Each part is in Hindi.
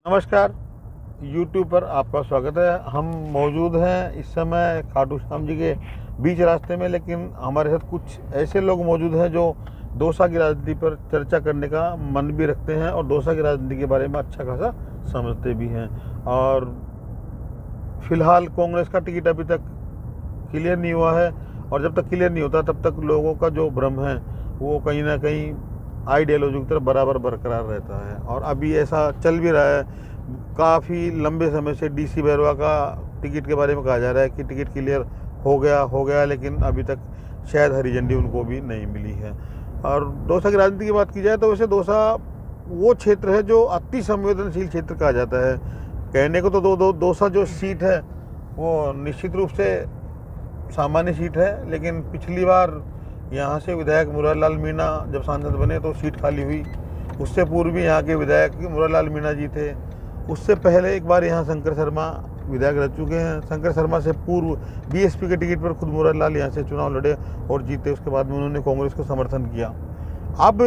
नमस्कार, YouTube पर आपका स्वागत है। हम मौजूद हैं इस समय खाटू श्याम जी के बीच रास्ते में, लेकिन हमारे साथ कुछ ऐसे लोग मौजूद हैं जो दौसा की राजनीति पर चर्चा करने का मन भी रखते हैं और दौसा की राजनीति के बारे में अच्छा खासा समझते भी हैं। और फिलहाल कांग्रेस का टिकट अभी तक क्लियर नहीं हुआ है, और जब तक क्लियर नहीं होता तब तक लोगों का जो भ्रम है वो कहीं ना कहीं आइडियोलॉजी की तरफ बराबर बरकरार रहता है। और अभी ऐसा चल भी रहा है, काफ़ी लंबे समय से डीसी बैरवा का टिकट के बारे में कहा जा रहा है कि टिकट क्लियर हो गया, लेकिन अभी तक शायद हरी झंडी उनको भी नहीं मिली है। और दौसा की राजनीति की बात की जाए तो वैसे दौसा वो क्षेत्र है जो अति संवेदनशील क्षेत्र कहा जाता है। कहने को तो दौसा जो सीट है वो निश्चित रूप से सामान्य सीट है, लेकिन पिछली बार यहाँ से विधायक मुरारलाल मीणा जब सांसद बने तो सीट खाली हुई। उससे पूर्व भी यहाँ के विधायक मुरारलाल मीणा जी थे। उससे पहले एक बार यहाँ शंकर शर्मा विधायक रह चुके हैं। शंकर शर्मा से पूर्व बीएसपी के टिकट पर खुद मुरारलाल यहाँ से चुनाव लड़े और जीते। उसके बाद में उन्होंने कांग्रेस को समर्थन किया। अब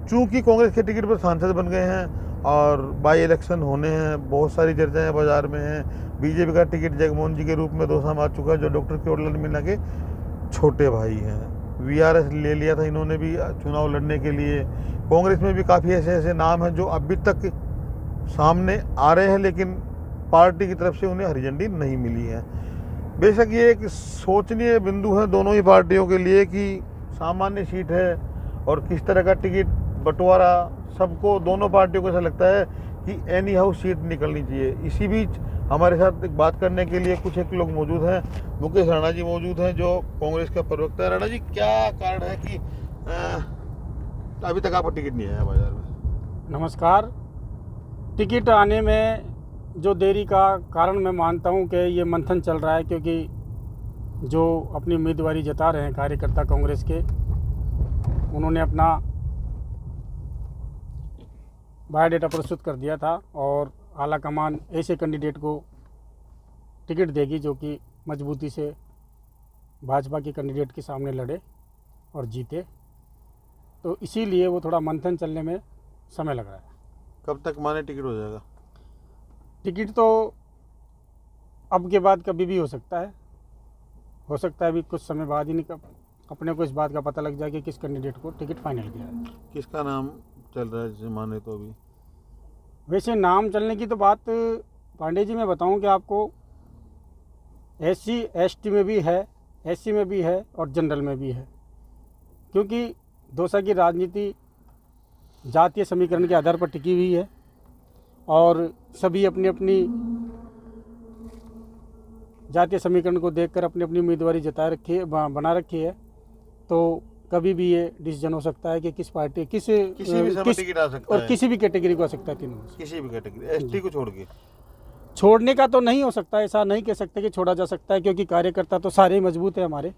चूँकि कांग्रेस के टिकट पर सांसद बन गए हैं और बाई इलेक्शन होने हैं, बहुत सारी चर्चाएँ बाजार में हैं। बीजेपी का टिकट जगमोहन जी के रूप में दौसा में आ चुका है, जो डॉक्टर केवड़लाल मीणा के छोटे भाई हैं। वीआरएस ले लिया था इन्होंने भी चुनाव लड़ने के लिए। कांग्रेस में भी काफ़ी ऐसे नाम हैं जो अभी तक सामने आ रहे हैं, लेकिन पार्टी की तरफ से उन्हें हरी झंडी नहीं मिली है। बेशक ये एक सोचनीय बिंदु है दोनों ही पार्टियों के लिए कि सामान्य सीट है और किस तरह का टिकट बंटवारा, सबको दोनों पार्टियों को ऐसा लगता है कि एनी हाउस सीट निकलनी चाहिए। इसी बीच हमारे साथ एक बात करने के लिए कुछ एक लोग मौजूद हैं। मुकेश राणा जी मौजूद हैं जो कांग्रेस का प्रवक्ता है। राणा जी, क्या कारण है कि अभी तक आपका टिकट नहीं आया बाजार में? नमस्कार। टिकट आने में जो देरी का कारण मैं मानता हूं कि ये मंथन चल रहा है, क्योंकि जो अपनी उम्मीदवारी जता रहे हैं कार्यकर्ता कांग्रेस के, उन्होंने अपना बायोडाटा प्रस्तुत कर दिया था और आला कमान ऐसे कैंडिडेट को टिकट देगी जो कि मजबूती से भाजपा के कैंडिडेट के सामने लड़े और जीते। तो इसीलिए वो थोड़ा मंथन चलने में समय लग रहा है। कब तक माने टिकट हो जाएगा? टिकट तो अब के बाद कभी भी हो सकता है अभी कुछ समय बाद ही नहीं अपने को इस बात का पता लग जाए कि किस कैंडिडेट को टिकट फाइनल किया है। किसका नाम चल रहा है जिसे माने? तो अभी वैसे नाम चलने की तो बात पांडे जी मैं बताऊं कि आपको SC ST में भी है, SC में भी है और जनरल में भी है, क्योंकि दौसा की राजनीति जातीय समीकरण के आधार पर टिकी हुई है और सभी अपनी अपनी जातीय समीकरण को देखकर अपनी अपनी उम्मीदवारी बना रखी है। तो कभी भी ये डिसीजन हो सकता है कि किस पार्टी किसी भी समय टिकट आ सकता और है। किसी भी कैटेगरी को आ सकता है। तीनों में किसी भी कैटेगरी, ST को छोड़ के छोड़ने का तो नहीं हो सकता, ऐसा नहीं कह सकते कि छोड़ा जा सकता है, क्योंकि कार्यकर्ता तो सारे ही मजबूत है हमारे,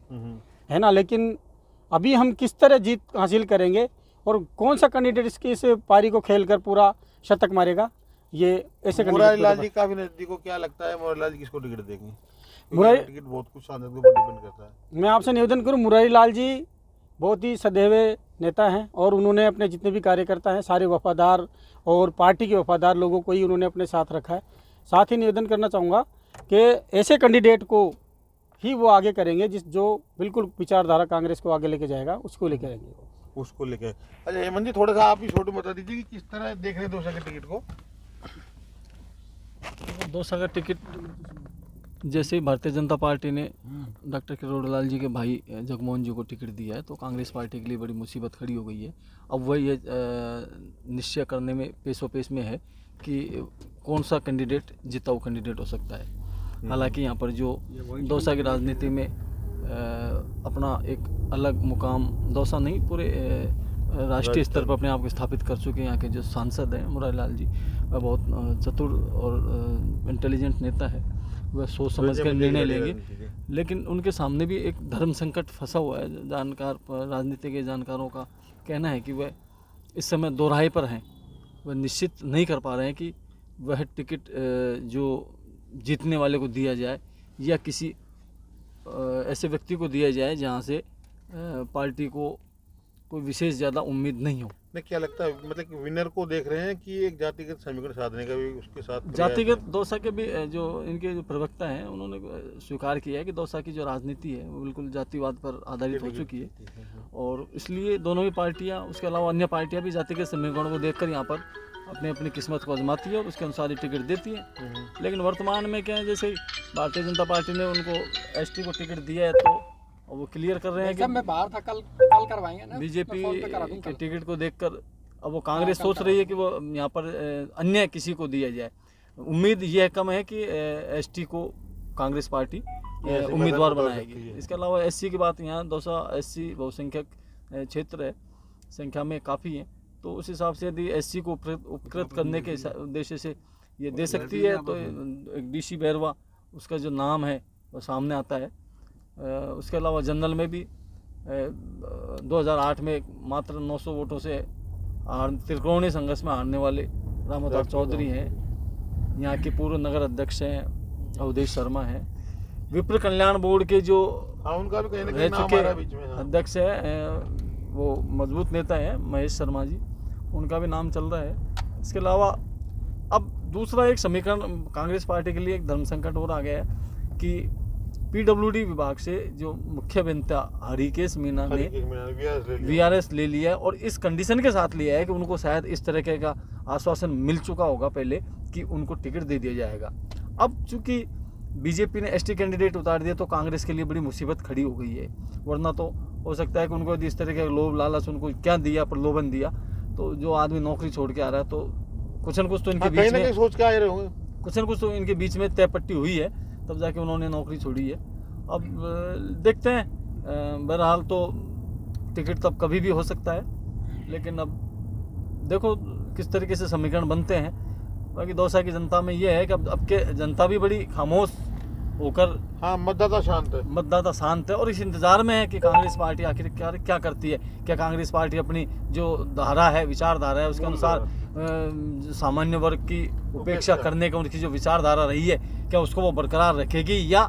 है ना। लेकिन अभी हम किस तरह जीत हासिल करेंगे और कौन सा कैंडिडेट इस पारी को खेलकर पूरा शतक मारेगा, ये ऐसे मुरारीलाल जी काफी नजदीक को। क्या लगता है मुरारीलाल जी किसको टिकट देंगे? टिकट बहुत कुछ सांसद के ऊपर डिपेंड करता है। मैं आपसे निवेदन करूं, मुरारीलाल जी बहुत ही सदैवे नेता हैं और उन्होंने अपने जितने भी कार्यकर्ता हैं सारे वफादार और पार्टी के वफादार लोगों को ही उन्होंने अपने साथ रखा है। साथ ही निवेदन करना चाहूँगा कि ऐसे कैंडिडेट को ही वो आगे करेंगे जो बिल्कुल विचारधारा कांग्रेस को आगे लेके जाएगा, उसको लेके आएंगे, उसको लेके। अच्छा हेमंत जी, थोड़ा सा आप ही छोटू बता दीजिए कि किस तरह देख रहे हैं दौसा के टिकट को? दौसा का टिकट जैसे ही भारतीय जनता पार्टी ने डॉक्टर केवड़लाल जी के भाई जगमोहन जी को टिकट दिया है तो कांग्रेस पार्टी के लिए बड़ी मुसीबत खड़ी हो गई है। अब वह ये निश्चय करने में पेश में है कि कौन सा कैंडिडेट जिताऊ कैंडिडेट हो सकता है। हालांकि यहाँ पर जो दौसा की राजनीति में अपना एक अलग मुकाम दौसा नहीं पूरे राष्ट्रीय स्तर पर अपने आप को स्थापित कर चुके हैं। यहाँ के जो सांसद हैं मुरारीलाल जी, वह बहुत चतुर और इंटेलिजेंट नेता है, वह सोच समझ कर निर्णय लेंगे। लेकिन उनके सामने भी एक धर्म संकट फंसा हुआ है। राजनीति के जानकारों का कहना है कि वह इस समय दोराहे पर हैं। वह निश्चित नहीं कर पा रहे हैं कि वह टिकट जो जीतने वाले को दिया जाए या किसी ऐसे व्यक्ति को दिया जाए जहाँ से पार्टी को कोई विशेष ज़्यादा उम्मीद नहीं हो। नहीं, क्या लगता है मतलब कि विनर को देख रहे हैं कि एक जातिगत समीकरण साधने का भी उसके साथ प्रयास जातिगत है? दौसा के भी जो इनके जो प्रवक्ता हैं उन्होंने स्वीकार किया है कि दौसा की जो राजनीति है वो बिल्कुल जातिवाद पर आधारित हो चुकी है, और इसलिए दोनों ही पार्टियां, उसके अलावा अन्य पार्टियां भी जातिगत समीकरण को देखकर यहाँ पर अपनी अपनी किस्मत को आजमाती है और उसके अनुसार ही टिकट देती है। लेकिन वर्तमान में क्या है, जैसे भारतीय जनता पार्टी ने उनको एसटी को टिकट दिया है तो वो क्लियर कर रहे हैं कि मैं बाहर था, कल करवाएंगे ना, बीजेपी मैं फोन पे करा दूं के कल। टिकट को देखकर अब वो कांग्रेस सोच रही है कि वो यहाँ पर अन्य किसी को दिया जाए। उम्मीद यह कम है कि एसटी को कांग्रेस पार्टी उम्मीदवार बनाएगी। इसके अलावा एससी की बात, यहाँ दौसा एससी बहुसंख्यक क्षेत्र है, संख्या में काफ़ी है, तो उस हिसाब से यदि एससी को उपकृत करने के उद्देश्य से ये दे सकती है तो एक डीसी बैरवा उसका जो नाम है वो सामने आता है। उसके अलावा जनरल में भी 2008 में मात्र 900 वोटों से त्रिकोणीय संघर्ष में हारने वाले रामोदास चौधरी हैं, यहाँ के पूर्व नगर अध्यक्ष हैं अवधेश शर्मा हैं, विप्र कल्याण बोर्ड के जो उनका भी कहीं ना रह कहीं नाम चुके आ रहा है बीच में। अध्यक्ष है वो मजबूत नेता है महेश शर्मा जी, उनका भी नाम चल रहा है। इसके अलावा अब दूसरा एक समीकरण कांग्रेस पार्टी के लिए एक धर्म संकट और आ गया है कि पीडब्ल्यूडी विभाग से जो मुख्य अभियंता हरिकेश मीना ने वीआरएस ले लिया है, और इस कंडीशन के साथ लिया है कि उनको शायद इस तरह का आश्वासन मिल चुका होगा पहले कि उनको टिकट दे दिया जाएगा। अब चूंकि बीजेपी ने एसटी कैंडिडेट उतार दिया तो कांग्रेस के लिए बड़ी मुसीबत खड़ी हो गई है, वरना तो हो सकता है कि उनको यदि इस तरह के लोभ लालच उनको क्या दिया, प्रलोभन दिया, तो जो आदमी नौकरी छोड़ के आ रहा है तो कुछ न कुछ तो इनके बीच में सोच के आ रहे होंगे, कुछ न कुछ तो इनके बीच में तय पट्टी हुई है, तब जाके उन्होंने नौकरी छोड़ी है। अब देखते हैं, बहरहाल तो टिकट तो अब कभी भी हो सकता है, लेकिन अब देखो किस तरीके से समीकरण बनते हैं। बाकी दौसा की जनता में ये है कि अब के जनता भी बड़ी खामोश होकर, हाँ मतदाता शांत है और इस इंतज़ार में है कि कांग्रेस पार्टी आखिर क्या करती है। क्या कांग्रेस पार्टी अपनी जो धारा है, विचारधारा है, उसके अनुसार सामान्य वर्ग की उपेक्षा करने का उनकी जो विचारधारा रही है, क्या उसको वो बरकरार रखेगी, या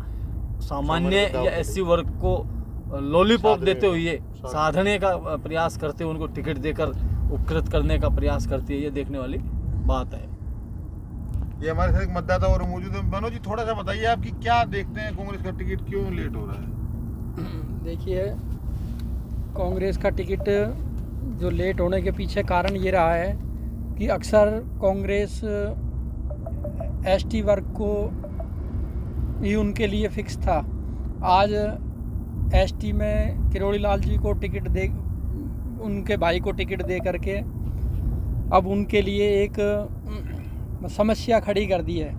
सामान्य या एससी वर्ग को लॉलीपॉप देते हुए साधने का प्रयास करते हुए उनको टिकट देकर उपकृत करने का प्रयास करती है। ये देखने वाली बात है। ये हमारे साथ एक मतदाता और मौजूद है। मनोज जी, थोड़ा सा बताइए आपकी क्या देखते हैं, कांग्रेस का टिकट क्यों लेट हो रहा है? देखिए, कांग्रेस का टिकट जो लेट होने के पीछे कारण ये रहा है कि अक्सर कांग्रेस एसटी वर्ग को ही उनके लिए फिक्स था। आज एसटी में किरोड़ी लाल जी को टिकट दे, उनके भाई को टिकट दे करके अब उनके लिए एक समस्या खड़ी कर दी है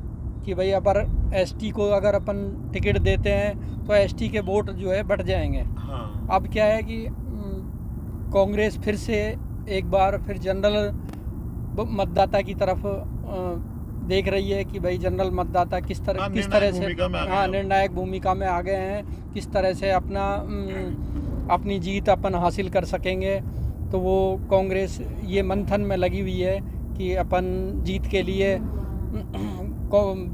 कि भाई अगर एसटी को अगर अपन टिकट देते हैं तो एसटी के वोट जो है बढ़ जाएंगे। हाँ। अब क्या है कि कांग्रेस फिर से एक बार फिर जनरल मतदाता की तरफ देख रही है कि भाई जनरल मतदाता किस तरह से निर्णायक भूमिका में आ गए हैं, किस तरह से अपनी जीत अपन हासिल कर सकेंगे। तो वो कांग्रेस ये मंथन में लगी हुई है कि अपन जीत के लिए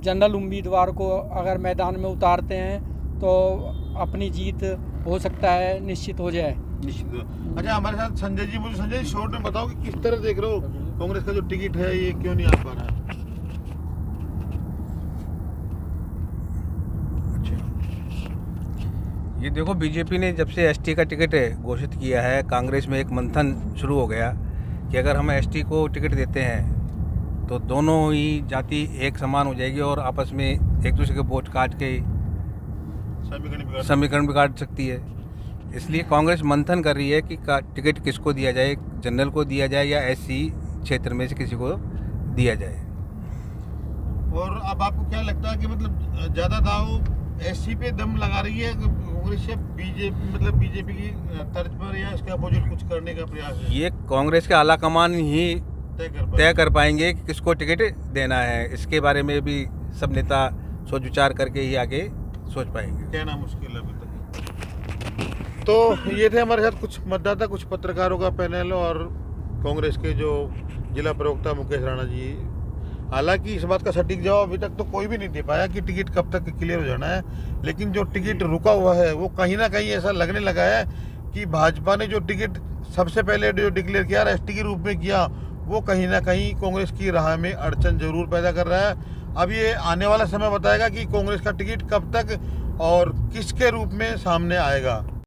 जनरल उम्मीदवार को अगर मैदान में उतारते हैं तो अपनी जीत हो सकता है निश्चित हो जाए। अच्छा, हमारे साथ संजय जी, मुझे संजय जी शॉर्ट में बताओ कि किस तरह देख रहे हो कांग्रेस का जो टिकट है ये क्यों नहीं आ पा रहा है? ये देखो, बीजेपी ने जब से एसटी का टिकट घोषित किया है, कांग्रेस में एक मंथन शुरू हो गया कि अगर हम एसटी को टिकट देते हैं तो दोनों ही जाति एक समान हो जाएगी और आपस में एक दूसरे के वोट काट के समीकरण बिगाड़ सकती है। इसलिए कांग्रेस मंथन कर रही है कि टिकट किसको दिया जाए, जनरल को दिया जाए या एससी क्षेत्र में से किसी को दिया जाए। और अब आपको क्या लगता है कि मतलब ज़्यादा दाव एससी पे दम लगा रही है कांग्रेस या बीजेपी की तर्ज पर, या इसके अपोजिट कुछ करने का प्रयास है? ये कांग्रेस के आला कमान ही तय कर पाएंगे कि किसको टिकट देना है। इसके बारे में भी सब नेता सोच विचार करके ही आगे सोच पाएंगे। कहना मुश्किल है अभी तक। तो ये थे हमारे साथ कुछ मतदाता, कुछ पत्रकारों का पैनल और कांग्रेस के जो जिला प्रवक्ता मुकेश राणा जी। हालांकि इस बात का सटीक जवाब अभी तक तो कोई भी नहीं दे पाया कि टिकट कब तक क्लियर हो जाना है, लेकिन जो टिकट रुका हुआ है वो कहीं ना कहीं ऐसा लगने लगा है कि भाजपा ने जो टिकट सबसे पहले जो डिक्लेयर किया एसटी के रूप में किया, वो कहीं ना कहीं कांग्रेस की राह में अड़चन जरूर पैदा कर रहा है। अब ये आने वाला समय बताएगा कि कांग्रेस का टिकट कब तक और किसके रूप में सामने आएगा।